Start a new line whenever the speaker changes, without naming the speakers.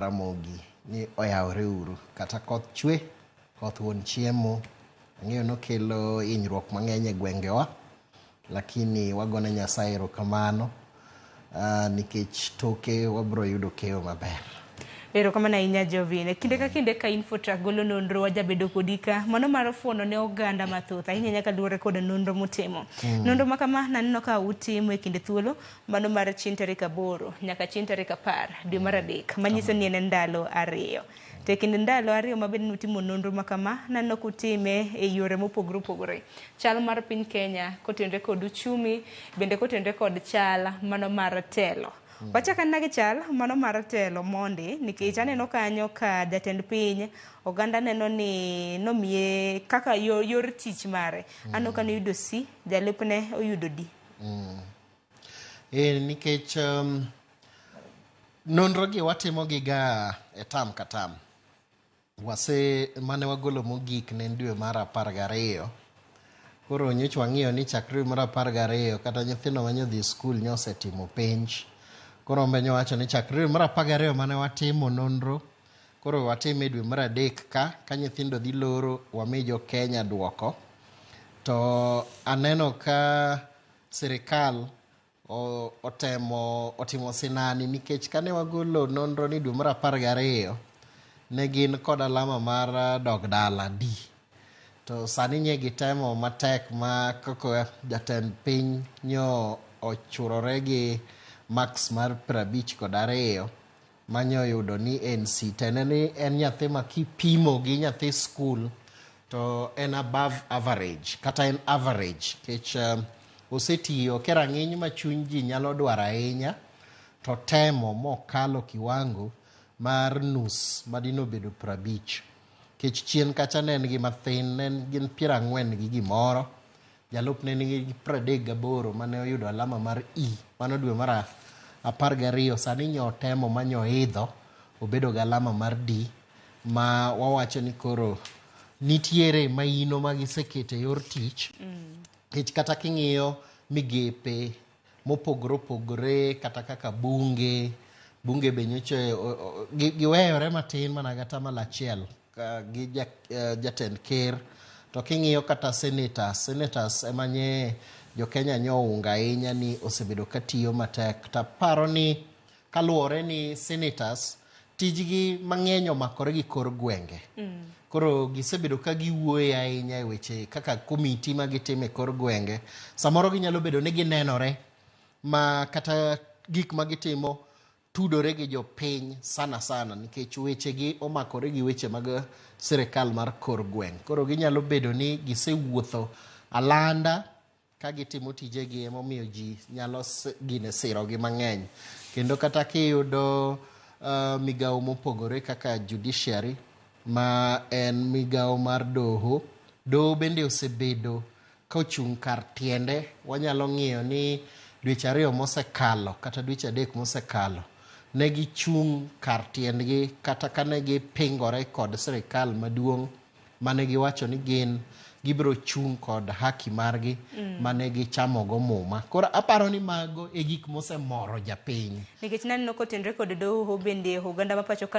Ramogi ni oyawre uru kata koth chwe, koth wuon chiemo. Ang'eyo nokelo hinyruok mang'eny e gwengewa, lakini wagone Nyasaye erokamano nikech toke wabro yudo keyo maber.
Erokamano ahinya Jovine. Kinde ka kinde ka Infotrack golo nonro wajabedo kodi ka mano mar fuono ne oganda mathoth ahinya nyaka luwore kod nonro motimo. Nonro ma kama naneno ka utimo e kinde thuolo mano mar chieng' tarik 8 nyaka chieng' tarik 10 dwe mar adek, manyiso ni en ndalo 2. To e kinde ndalo 2 mabende nutimo nonro ma kama naneno kutime e yore mopogore opogore. Chal mar piny Kenya kotenore kod uchumi, bende kotenore kod chal mano mar telo. Wachaka nagi chal mano mar telo mondi nikech aneno kanyo ka jatend piny oganda neno ni nomiye kaka yor tich mare. Ano kano yudo C, jalupne oyudo D.
Nikech nonro gi watimo giga e tam ka tam. Mane wagolo mogik ne dwe mar 12. Koro nyocha wang'iyo ni chakre mar 12 kata nyithindo ma nyodhi skul nyosetimo penj. Koro mbenyo wacho ni chakre mar 12 mane watimo nonro, koro watime dwe mar adek ka nyithindo dhi loro wamijo Kenya duoko. To aneno ka sirikal otimo sinani nikech kane wagolo nonro ni dwe mar 12 ne gin kod alama mar dog dala D. To sani nye gitemo matek ma koko jatend piny nyo ochurore gi max mar 52 manyo yudo ni NC tene ni en nyathi ma kipimo gi nyathi school to en above average kata en average kech osetiyo kerang'iny ma chuny ji nyalo dwaro ahinya to temo mokalo kiwango mar nus madino bedo 50 kech chien kacha ne en gi mathin ne gin 40 gi gimoro, jalupne nigi 38 mane oyudo alama mar E mano dwe mar 12. Sani nyo temo manyo idho obedo ga alama mar D ma wawacho ni koro nitiere maino magisekete yor tich. Kech kata king'iyo migepe mopogore opogore kata kaka bunge be nyocha giweyore matin mana gata malachiel gi jatend ker. To king'iyo kata senators emanye jo Kenya nyounga ahinya ni osebedo katiyo matek. Taparo ni kaluwore ni senators tijgi mang'eny omakore gi kor gwenge. Koro gisebedo ka giwuoye ahinya e weche kaka komiti ma gitime kor gwenge. Samoro ginyalo bedo ni ginenore ma kata gik ma gitimo tudore gi jopiny sana nikech weche gi omakore gi weche mag sirikal mar kor gweng'. Koro ginyalo bedo ni gisewuotho alanda ka gitimo tijegi emomiyo ji nyalo gine siro gi mang'eny. Kendo kata kiyudo migawo mopogore kaka judiciary ma en migawo mar doho bende osebedo kochung' kar tiende. Wanyalo ng'iyo ni dweche 2 mosekalo kata dweche 3 mosekalo ne gichung' kar tiendgi kata kane gipingore kod sirikal maduong' mane giwacho ni gibro chung' kod haki margi mane gichamogo muma. Koro aparo ni mago e gik mosemoro japiny.
Nikech naneno kotenore kod doho bende oganda mapacho